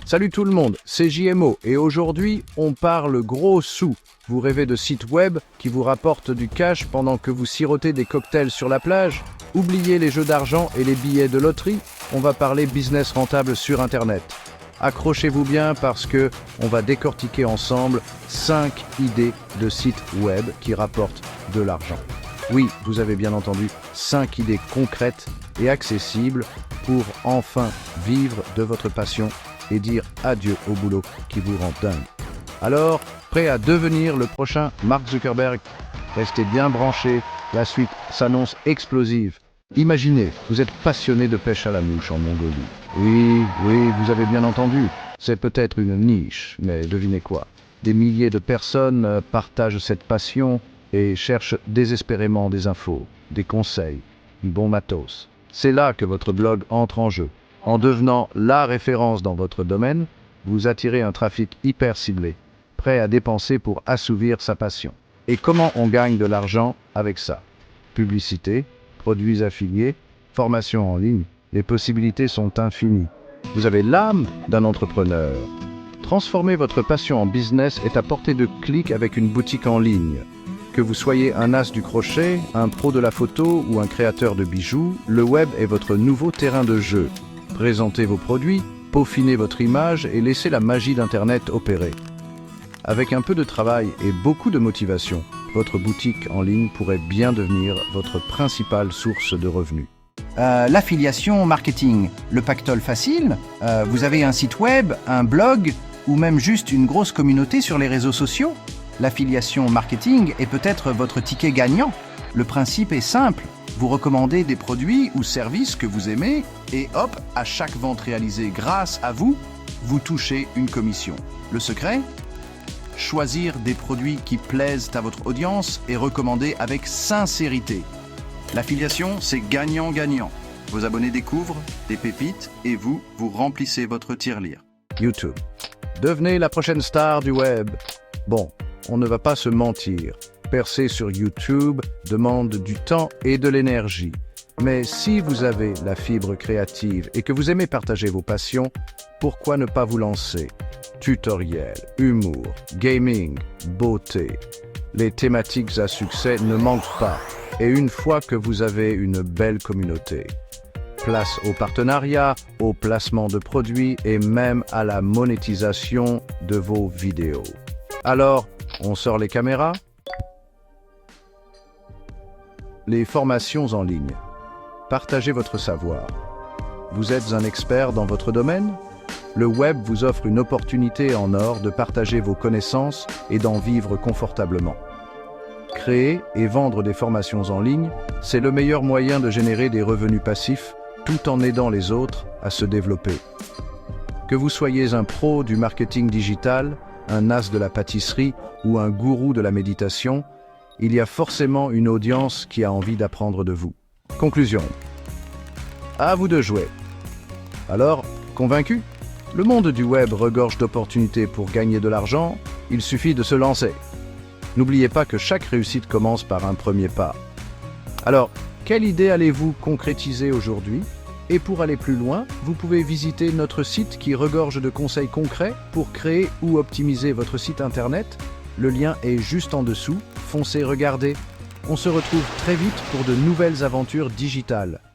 Salut tout le monde, c'est JMO et aujourd'hui on parle gros sous. Vous rêvez de sites web qui vous rapportent du cash pendant que vous sirotez des cocktails sur la plage? Oubliez les jeux d'argent et les billets de loterie, on va parler business rentable sur Internet. Accrochez-vous bien parce que on va décortiquer ensemble 5 idées de sites web qui rapportent de l'argent. Oui, vous avez bien entendu, 5 idées concrètes et accessibles pour enfin vivre de votre passion et dire adieu au boulot qui vous rend dingue. Alors, prêt à devenir le prochain Mark Zuckerberg? Restez bien branchés, la suite s'annonce explosive. Imaginez, vous êtes passionné de pêche à la mouche en Mongolie. Oui, vous avez bien entendu. C'est peut-être une niche, mais devinez quoi? Des milliers de personnes partagent cette passion et cherchent désespérément des infos, des conseils, du bon matos. C'est là que votre blog entre en jeu. En devenant la référence dans votre domaine, vous attirez un trafic hyper ciblé, prêt à dépenser pour assouvir sa passion. Et comment on gagne de l'argent avec ça? Publicité, produits affiliés, formation en ligne, les possibilités sont infinies. Vous avez l'âme d'un entrepreneur. Transformer votre passion en business est à portée de clic avec une boutique en ligne. Que vous soyez un as du crochet, un pro de la photo ou un créateur de bijoux, le web est votre nouveau terrain de jeu. Présentez vos produits, peaufinez votre image et laissez la magie d'Internet opérer. Avec un peu de travail et beaucoup de motivation, votre boutique en ligne pourrait bien devenir votre principale source de revenus. L'affiliation marketing, le pactole facile, vous avez un site web, un blog ou même juste une grosse communauté sur les réseaux sociaux. L'affiliation marketing est peut-être votre ticket gagnant. Le principe est simple, vous recommandez des produits ou services que vous aimez et hop, à chaque vente réalisée grâce à vous, vous touchez une commission. Le secret? Choisir des produits qui plaisent à votre audience et recommander avec sincérité. L'affiliation, c'est gagnant-gagnant. Vos abonnés découvrent des pépites et vous remplissez votre tirelire. YouTube. Devenez la prochaine star du web. Bon, on ne va pas se mentir. Percer sur YouTube demande du temps et de l'énergie. Mais si vous avez la fibre créative et que vous aimez partager vos passions, pourquoi ne pas vous lancer? Tutoriels, humour, gaming, beauté. Les thématiques à succès ne manquent pas. Et une fois que vous avez une belle communauté, place au partenariat, au placement de produits et même à la monétisation de vos vidéos. Alors, on sort les caméras? Les formations en ligne. Partagez votre savoir. Vous êtes un expert dans votre domaine? Le web vous offre une opportunité en or de partager vos connaissances et d'en vivre confortablement. Créer et vendre des formations en ligne, c'est le meilleur moyen de générer des revenus passifs tout en aidant les autres à se développer. Que vous soyez un pro du marketing digital, un as de la pâtisserie ou un gourou de la méditation, il y a forcément une audience qui a envie d'apprendre de vous. Conclusion. À vous de jouer. Alors, convaincu? Le monde du web regorge d'opportunités pour gagner de l'argent, il suffit de se lancer. N'oubliez pas que chaque réussite commence par un premier pas. Alors, quelle idée allez-vous concrétiser aujourd'hui? Et pour aller plus loin, vous pouvez visiter notre site qui regorge de conseils concrets pour créer ou optimiser votre site internet. Le lien est juste en dessous, foncez regarder. On se retrouve très vite pour de nouvelles aventures digitales.